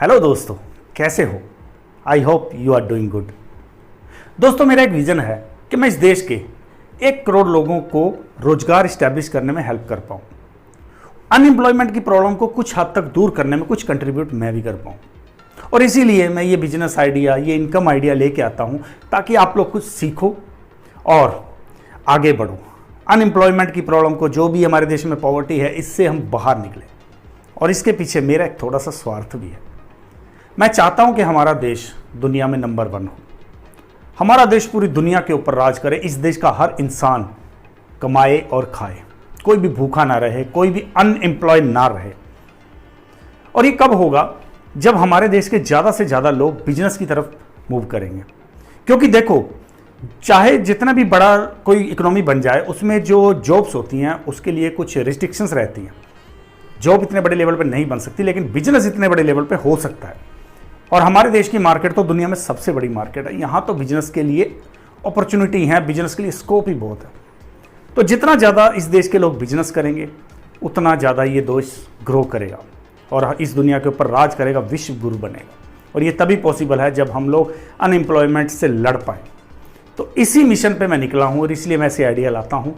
Hello दोस्तों, कैसे हो? I hope you are doing good. दोस्तों, मेरा एक विज़न है कि मैं इस देश के 1 करोड़ लोगों को रोजगार इस्टेब्लिश करने में हेल्प कर पाऊँ, अनएम्प्लॉयमेंट की प्रॉब्लम को कुछ हद तक दूर करने में कुछ कंट्रीब्यूट मैं भी कर पाऊँ। और इसीलिए मैं ये बिजनेस आइडिया, ये इनकम आइडिया लेके आता हूँ ताकि आप लोग कुछ सीखो और आगे बढ़ो। अनएम्प्लॉयमेंट की प्रॉब्लम को, जो भी हमारे देश में पॉवर्टी है, इससे हम बाहर निकलें। और इसके पीछे मेरा एक थोड़ा सा स्वार्थ भी है। मैं चाहता हूं कि हमारा देश दुनिया में नंबर 1 हो, हमारा देश पूरी दुनिया के ऊपर राज करे। इस देश का हर इंसान कमाए और खाए, कोई भी भूखा ना रहे, कोई भी अनएम्प्लॉय ना रहे। और ये कब होगा? जब हमारे देश के ज़्यादा से ज़्यादा लोग बिजनेस की तरफ मूव करेंगे। क्योंकि देखो, चाहे जितना भी बड़ा कोई इकोनॉमी बन जाए, उसमें जो जॉब्स होती हैं उसके लिए कुछ रिस्ट्रिक्शंस रहती हैं। जॉब इतने बड़े लेवल पे नहीं बन सकती, लेकिन बिजनेस इतने बड़े लेवल पे हो सकता है। और हमारे देश की मार्केट तो दुनिया में सबसे बड़ी मार्केट है। यहाँ तो बिजनेस के लिए अपॉर्चुनिटी है, बिजनेस के लिए स्कोप ही बहुत है। तो जितना ज़्यादा इस देश के लोग बिजनेस करेंगे, उतना ज़्यादा ये देश ग्रो करेगा और इस दुनिया के ऊपर राज करेगा, विश्व गुरु बनेगा। और ये तभी पॉसिबल है जब हम लोग अनएम्प्लॉयमेंट से लड़ पाएँ। तो इसी मिशन पे मैं निकला हूँ और इसलिए मैं ऐसे आइडिया लाता हूँ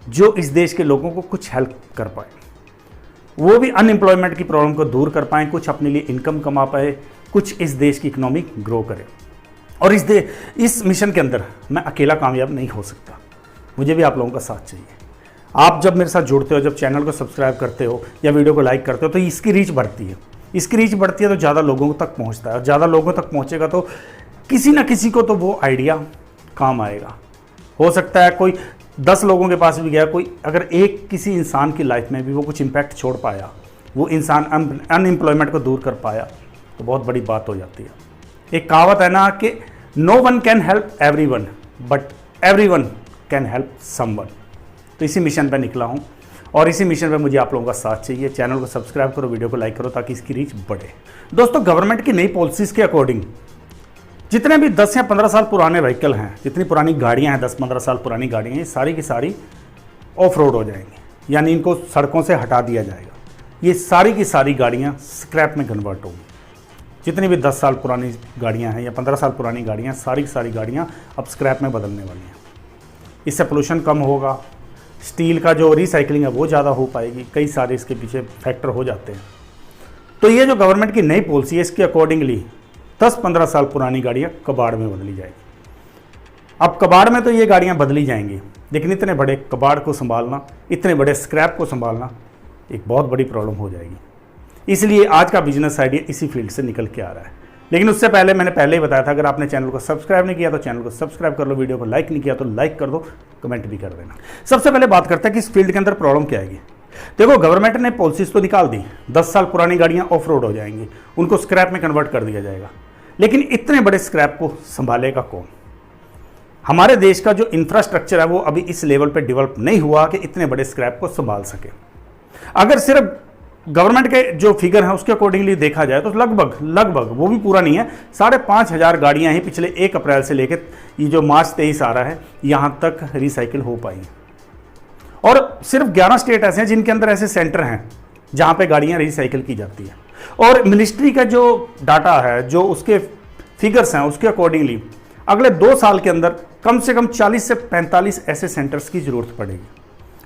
जो इस देश के लोगों को कुछ हेल्प कर पाए, वो भी अनएम्प्लॉयमेंट की प्रॉब्लम को दूर कर पाएँ, कुछ अपने लिए इनकम कमा पाए, कुछ इस देश की इकोनॉमी ग्रो करे। और इस मिशन के अंदर मैं अकेला कामयाब नहीं हो सकता, मुझे भी आप लोगों का साथ चाहिए। आप जब मेरे साथ जुड़ते हो, जब चैनल को सब्सक्राइब करते हो या वीडियो को लाइक करते हो, तो इसकी रीच बढ़ती है। इसकी रीच बढ़ती है तो ज़्यादा लोगों तक पहुँचता है, और ज़्यादा लोगों तक पहुँचेगा तो किसी ना किसी को तो वो आइडिया काम आएगा। हो सकता है कोई 10 लोगों के पास भी गया, कोई अगर एक किसी इंसान की लाइफ में भी वो कुछ इम्पैक्ट छोड़ पाया, वो इंसान अनएम्प्लॉयमेंट को दूर कर पाया, तो बहुत बड़ी बात हो जाती है। एक कहावत है ना कि no one can help everyone but everyone can help someone. तो इसी मिशन पर निकला हूँ और इसी मिशन पर मुझे आप लोगों का साथ चाहिए। चैनल को सब्सक्राइब करो, वीडियो को लाइक करो ताकि इसकी रीच बढ़े। दोस्तों, गवर्नमेंट की नई पॉलिसीज़ के अकॉर्डिंग जितने भी 10 या 15 साल पुराने व्हीकल हैं, जितनी पुरानी गाड़ियां हैं, 10-15 साल पुरानी गाड़ियां हैं, ये सारी की सारी ऑफ रोड हो जाएंगी, यानी इनको सड़कों से हटा दिया जाएगा। ये सारी की सारी गाड़ियां स्क्रैप में कन्वर्ट होंगी। जितनी भी 10 साल पुरानी गाड़ियां हैं या 15 साल पुरानी गाड़ियां, सारी की सारी गाड़ियां अब स्क्रैप में बदलने वाली हैं। इससे पोल्यूशन कम होगा, स्टील का जो रिसाइकलिंग है वो ज़्यादा हो पाएगी। कई सारे इसके पीछे फैक्टर हो जाते हैं। तो ये जो गवर्नमेंट की नई पॉलिसी है, इसके अकॉर्डिंगली 10-15 साल पुरानी गाड़ियाँ कबाड़ में बदली जाएगी। अब कबाड़ में तो ये गाड़ियाँ बदली जाएंगी, लेकिन इतने बड़े कबाड़ को संभालना, इतने बड़े स्क्रैप को संभालना एक बहुत बड़ी प्रॉब्लम हो जाएगी। इसलिए आज का बिजनेस आइडिया इसी फील्ड से निकल के आ रहा है। लेकिन उससे पहले मैंने पहले ही बताया था, अगर आपने चैनल को सब्सक्राइब नहीं किया तो चैनल को सब्सक्राइब कर लो, वीडियो को लाइक नहीं किया तो लाइक कर दो, कमेंट भी कर देना। सबसे पहले बात करते हैं कि इस फील्ड के अंदर प्रॉब्लम क्या आएगी। देखो, गवर्नमेंट ने पॉलिसीज तो निकाल दी, 10 साल पुरानी गाड़ियाँ ऑफ रोड हो जाएंगी, उनको स्क्रैप में कन्वर्ट कर दिया जाएगा। लेकिन इतने बड़े स्क्रैप को संभालेगा कौन? हमारे देश का जो इंफ्रास्ट्रक्चर है वो अभी इस लेवल पे डेवलप नहीं हुआ कि इतने बड़े स्क्रैप को संभाल सके। अगर सिर्फ गवर्नमेंट के जो फिगर है उसके अकॉर्डिंगली देखा जाए तो लगभग वो भी पूरा नहीं है, 5,500 गाड़ियाँ ही पिछले 1 अप्रैल से लेकर ये जो मार्च 23 आ रहा है यहाँ तक रिसाइकिल हो पाई। और सिर्फ 11 स्टेट ऐसे हैं जिनके अंदर ऐसे सेंटर हैं जहाँ पे गाड़ियाँ रिसाइकिल की जाती हैं। और मिनिस्ट्री का जो डाटा है, जो उसके फिगर्स हैं, उसके अकॉर्डिंगली अगले 2 साल के अंदर कम से कम 40 से 45 ऐसे सेंटर्स की ज़रूरत पड़ेगी।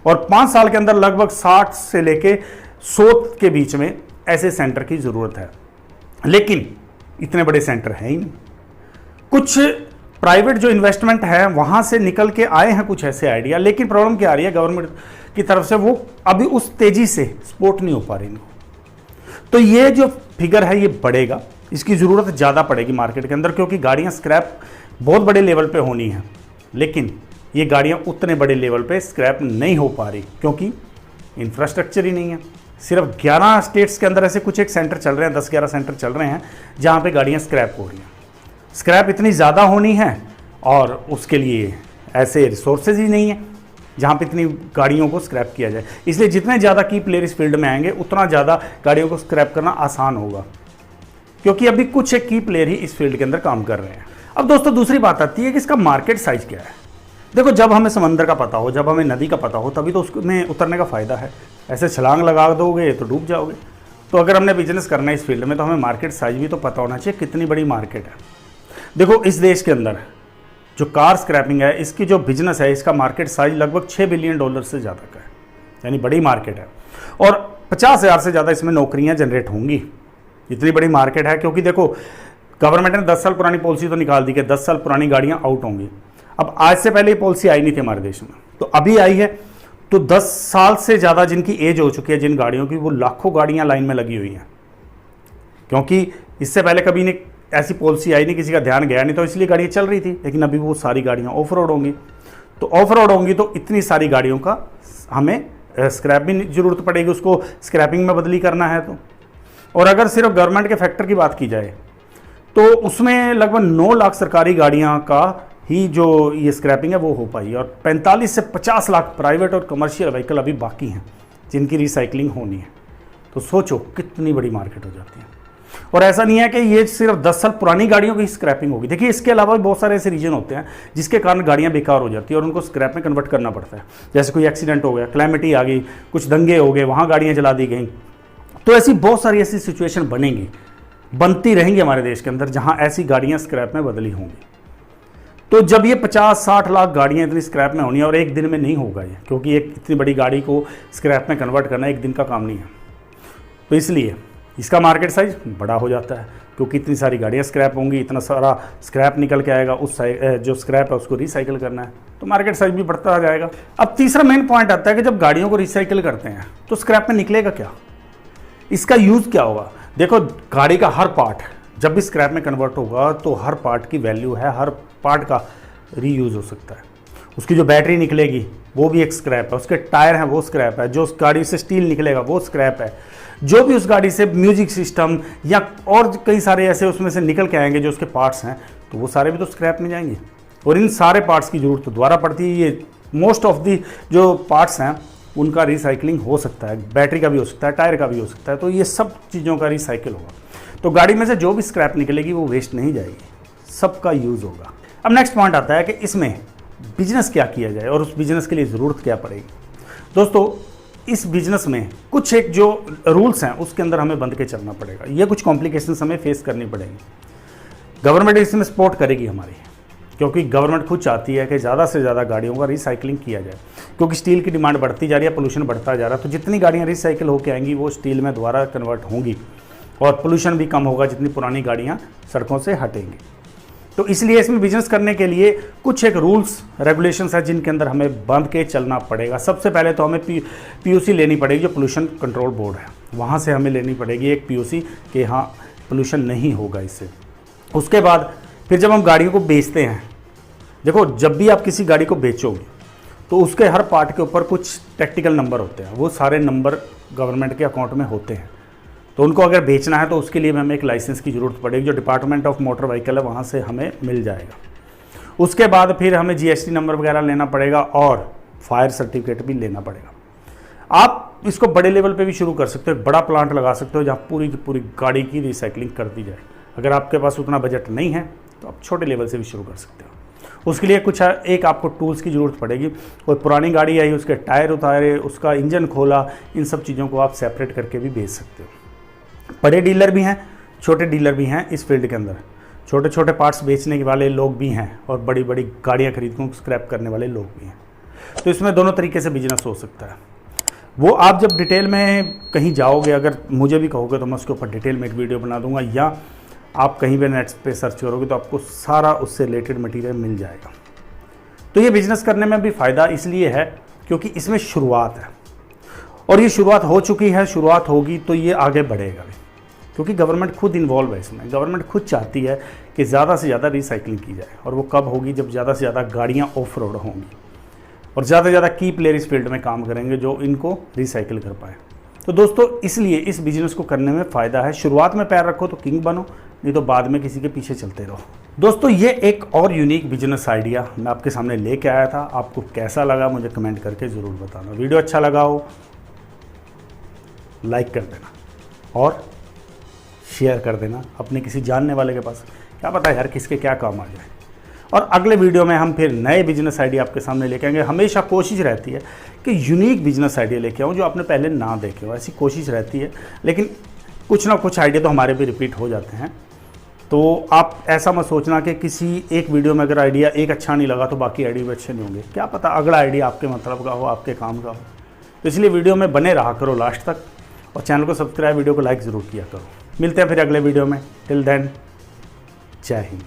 और 5 साल के अंदर लगभग 60 से लेके 100 के बीच में ऐसे सेंटर की ज़रूरत है। लेकिन इतने बड़े सेंटर हैं ही नहीं। कुछ प्राइवेट जो इन्वेस्टमेंट है वहाँ से निकल के आए हैं कुछ ऐसे आइडिया, लेकिन प्रॉब्लम क्या आ रही है, गवर्नमेंट की तरफ से वो अभी उस तेज़ी से सपोर्ट नहीं हो पा रही। तो ये जो फिगर है ये बढ़ेगा, इसकी ज़रूरत ज़्यादा पड़ेगी मार्केट के अंदर, क्योंकि गाड़ियाँ स्क्रैप बहुत बड़े लेवल पे होनी है। लेकिन ये गाड़ियाँ उतने बड़े लेवल पे स्क्रैप नहीं हो पा रही क्योंकि इंफ्रास्ट्रक्चर ही नहीं है। सिर्फ 11 स्टेट्स के अंदर ऐसे कुछ एक सेंटर चल रहे हैं, 10-11 सेंटर चल रहे हैं जहाँ पे गाड़ियाँ स्क्रैप हो रही हैं। स्क्रैप इतनी ज़्यादा होनी है और उसके लिए ऐसे रिसोर्सेज ही नहीं है जहाँ पे इतनी गाड़ियों को स्क्रैप किया जाए। इसलिए जितने ज़्यादा की प्लेयर इस फील्ड में आएंगे उतना ज़्यादा गाड़ियों को स्क्रैप करना आसान होगा, क्योंकि अभी कुछ एक की प्लेयर ही इस फील्ड के अंदर काम कर रहे हैं। अब दोस्तों, दूसरी बात आती है कि इसका मार्केट साइज क्या है। देखो, जब हमें समंदर का पता हो, जब हमें नदी का पता हो, तभी तो उसमें उतरने का फ़ायदा है। ऐसे छलांग लगा दोगे तो डूब जाओगे। तो अगर हमने बिजनेस करना है इस फील्ड में तो हमें मार्केट साइज भी तो पता होना चाहिए कितनी बड़ी मार्केट है। देखो इस देश के अंदर जो कार स्क्रैपिंग है, इसकी जो बिजनेस है, इसका मार्केट साइज लगभग $6 बिलियन से ज़्यादा का है, यानी बड़ी मार्केट है। और 50,000 से ज़्यादा इसमें नौकरियां जनरेट होंगी। इतनी बड़ी मार्केट है क्योंकि देखो गवर्नमेंट ने 10 साल पुरानी पॉलिसी तो निकाल दी कि 10 साल पुरानी गाड़ियां आउट होंगी। अब आज से पहले ये पॉलिसी आई नहीं थी हमारे देश में, तो अभी आई है। तो 10 साल से ज़्यादा जिनकी एज हो चुकी है जिन गाड़ियों की, वो लाखों गाड़ियां लाइन में लगी हुई हैं, क्योंकि इससे पहले कभी नहीं ऐसी पॉलिसी आई नहीं, किसी का ध्यान गया नहीं, तो इसलिए गाड़ियाँ चल रही थी। लेकिन अभी वो सारी गाड़ियाँ ऑफ रोड होंगी, तो ऑफ रोड होंगी तो इतनी सारी गाड़ियों का हमें स्क्रैप भी ज़रूरत पड़ेगी, उसको स्क्रैपिंग में बदली करना है तो। और अगर सिर्फ गवर्नमेंट के फैक्टर की बात की जाए तो उसमें लगभग 9 लाख सरकारी गाड़ियाँ का ही जो ये स्क्रैपिंग है वो हो पाई, और 45 से 50 लाख प्राइवेट और कमर्शियल व्हीकल अभी बाकी हैं जिनकी रिसाइकलिंग होनी है। तो सोचो कितनी बड़ी मार्केट हो जाती है। और ऐसा नहीं है कि ये सिर्फ 10 साल पुरानी गाड़ियों की स्क्रैपिंग होगी। देखिए इसके अलावा भी बहुत सारे ऐसे रीजन होते हैं जिसके कारण गाड़ियां बेकार हो जाती है और उनको स्क्रैप में कन्वर्ट करना पड़ता है। जैसे कोई एक्सीडेंट हो गया, क्लैमिटी आ गई, कुछ दंगे हो गए, वहाँ गाड़ियाँ जला दी गई। तो ऐसी बहुत सारी ऐसी सिचुएशन बनेंगी, बनती रहेंगी हमारे देश के अंदर, जहाँ ऐसी गाड़ियाँ स्क्रैप में बदली होंगी। तो जब ये 50-60 लाख गाड़ियाँ इतनी स्क्रैप में होनी है, और एक दिन में नहीं होगा ये, क्योंकि एक इतनी बड़ी गाड़ी को स्क्रैप में कन्वर्ट करना एक दिन का काम नहीं है। तो इसलिए इसका मार्केट साइज बड़ा हो जाता है, क्योंकि इतनी सारी गाड़ियाँ स्क्रैप होंगी, इतना सारा स्क्रैप निकल के आएगा, उस जो स्क्रैप है उसको रिसाइकिल करना है, तो मार्केट साइज भी बढ़ता जाएगा। अब तीसरा मेन पॉइंट आता है कि जब गाड़ियों को रिसाइकिल करते हैं तो स्क्रैप में निकलेगा क्या, इसका यूज़ क्या होगा। देखो गाड़ी का हर पार्ट जब भी स्क्रैप में कन्वर्ट होगा तो हर पार्ट की वैल्यू है, हर पार्ट का रीयूज़ हो सकता है। उसकी जो बैटरी निकलेगी वो भी एक स्क्रैप है, उसके टायर हैं वो स्क्रैप है, जो उस गाड़ी से स्टील निकलेगा वो स्क्रैप है, जो भी उस गाड़ी से म्यूजिक सिस्टम या और कई सारे ऐसे उसमें से निकल के आएंगे जो उसके पार्ट्स हैं, तो वो सारे भी तो स्क्रैप में जाएंगे। और इन सारे पार्ट्स की ज़रूरत तो दोबारा पड़ती है। ये मोस्ट ऑफ दी जो पार्ट्स हैं उनका रिसाइकलिंग हो सकता है, बैटरी का भी हो सकता है, टायर का भी हो सकता है, तो ये सब चीज़ों का रिसाइकिल होगा। तो गाड़ी में से जो भी स्क्रैप निकलेगी वो वेस्ट नहीं जाएगी, सबका यूज़ होगा। अब नेक्स्ट पॉइंट आता है कि इसमें बिजनेस क्या किया जाए और उस बिजनेस के लिए ज़रूरत क्या पड़ेगी। दोस्तों इस बिजनेस में कुछ एक जो रूल्स हैं उसके अंदर हमें बंध के चलना पड़ेगा, ये कुछ कॉम्प्लिकेशंस हमें फेस करनी पड़ेगी। गवर्नमेंट इसमें सपोर्ट करेगी हमारी, क्योंकि गवर्नमेंट खुद चाहती है कि ज़्यादा से ज़्यादा गाड़ियों का रिसाइकलिंग किया जाए, क्योंकि स्टील की डिमांड बढ़ती जा रही है, पोल्यूशन बढ़ता जा रहा है। तो जितनी गाड़ियाँ रिसाइकिल होकर आएंगी वो स्टील में दोबारा कन्वर्ट होंगी और पोल्यूशन भी कम होगा जितनी पुरानी गाड़ियाँ सड़कों से हटेंगी। तो इसलिए इसमें बिजनेस करने के लिए कुछ एक रूल्स रेगुलेशंस है जिनके अंदर हमें बांध के चलना पड़ेगा। सबसे पहले तो हमें पीयूसी लेनी पड़ेगी, जो पोल्यूशन कंट्रोल बोर्ड है, वहाँ से हमें लेनी पड़ेगी एक पीयूसी कि हाँ पोल्यूशन नहीं होगा इससे। उसके बाद फिर जब हम गाड़ियों को बेचते हैं, देखो जब भी आप किसी गाड़ी को बेचोगे तो उसके हर पार्ट के ऊपर कुछ टेक्निकल नंबर होते हैं, वो सारे नंबर गवर्नमेंट के अकाउंट में होते हैं। तो उनको अगर बेचना है तो उसके लिए हमें एक लाइसेंस की ज़रूरत पड़ेगी, जो डिपार्टमेंट ऑफ मोटर व्हीकल है वहाँ से हमें मिल जाएगा। उसके बाद फिर हमें जीएसटी नंबर वगैरह लेना पड़ेगा और फायर सर्टिफिकेट भी लेना पड़ेगा। आप इसको बड़े लेवल पे भी शुरू कर सकते हो, बड़ा प्लांट लगा सकते हो जहाँ पूरी की पूरी गाड़ी की रिसाइकलिंग कर दी जाए। अगर आपके पास उतना बजट नहीं है तो आप छोटे लेवल से भी शुरू कर सकते हो। उसके लिए कुछ एक आपको टूल्स की ज़रूरत पड़ेगी। कोई पुरानी गाड़ी आई, उसके टायर उतारे, उसका इंजन खोला, इन सब चीज़ों को आप सेपरेट करके भी बेच सकते हो। बड़े डीलर भी हैं, छोटे डीलर भी हैं इस फील्ड के अंदर। छोटे छोटे पार्ट्स बेचने वाले लोग भी हैं और बड़ी बड़ी गाड़ियाँ खरीदने को स्क्रैप करने वाले लोग भी हैं। तो इसमें दोनों तरीके से बिजनेस हो सकता है। वो आप जब डिटेल में कहीं जाओगे, अगर मुझे भी कहोगे तो मैं उसके ऊपर डिटेल में एक वीडियो बना दूंगा, या आप कहीं भी नेट पे सर्च करोगे तो आपको सारा उससे रिलेटेड मटेरियल मिल जाएगा। तो ये बिज़नेस करने में भी फ़ायदा इसलिए है क्योंकि इसमें शुरुआत है, और ये शुरुआत हो चुकी है, शुरुआत होगी तो ये आगे बढ़ेगा भी, क्योंकि गवर्नमेंट खुद इन्वॉल्व है इसमें। गवर्नमेंट खुद चाहती है कि ज़्यादा से ज़्यादा रिसाइकलिंग की जाए, और वो कब होगी, जब ज़्यादा से ज़्यादा गाड़ियाँ ऑफ रोड होंगी और ज़्यादा से ज़्यादा की प्लेयर इस फील्ड में काम करेंगे जो इनको रिसाइकिल कर पाए। तो दोस्तों इसलिए इस बिज़नेस को करने में फ़ायदा है। शुरुआत में पैर रखो तो किंग बनो, नहीं तो बाद में किसी के पीछे चलते रहो। दोस्तों ये एक और यूनिक बिजनेस आइडिया मैं आपके सामने लेके आया था। आपको कैसा लगा मुझे कमेंट करके ज़रूर बताना। वीडियो अच्छा लगा हो लाइक कर देना और शेयर कर देना अपने किसी जानने वाले के पास, क्या पता यार किसके क्या काम आ जाए। और अगले वीडियो में हम फिर नए बिजनेस आइडिया आपके सामने लेके आएंगे। हमेशा कोशिश रहती है कि यूनिक बिजनेस आइडिया लेके आऊँ जो आपने पहले ना देखे हो, ऐसी कोशिश रहती है। लेकिन कुछ ना कुछ आइडिया तो हमारे भी रिपीट हो जाते हैं। तो आप ऐसा मत सोचना कि किसी एक वीडियो में अगर आइडिया एक अच्छा नहीं लगा तो बाकी आइडिया भी अच्छे नहीं होंगे। क्या पता अगला आइडिया आपके मतलब का हो, आपके काम का हो। तो इसलिए वीडियो में बने रहा करो लास्ट तक, और चैनल को सब्सक्राइब, वीडियो को लाइक ज़रूर किया करो। मिलते हैं फिर अगले वीडियो में। टिल देन, जय हिंद।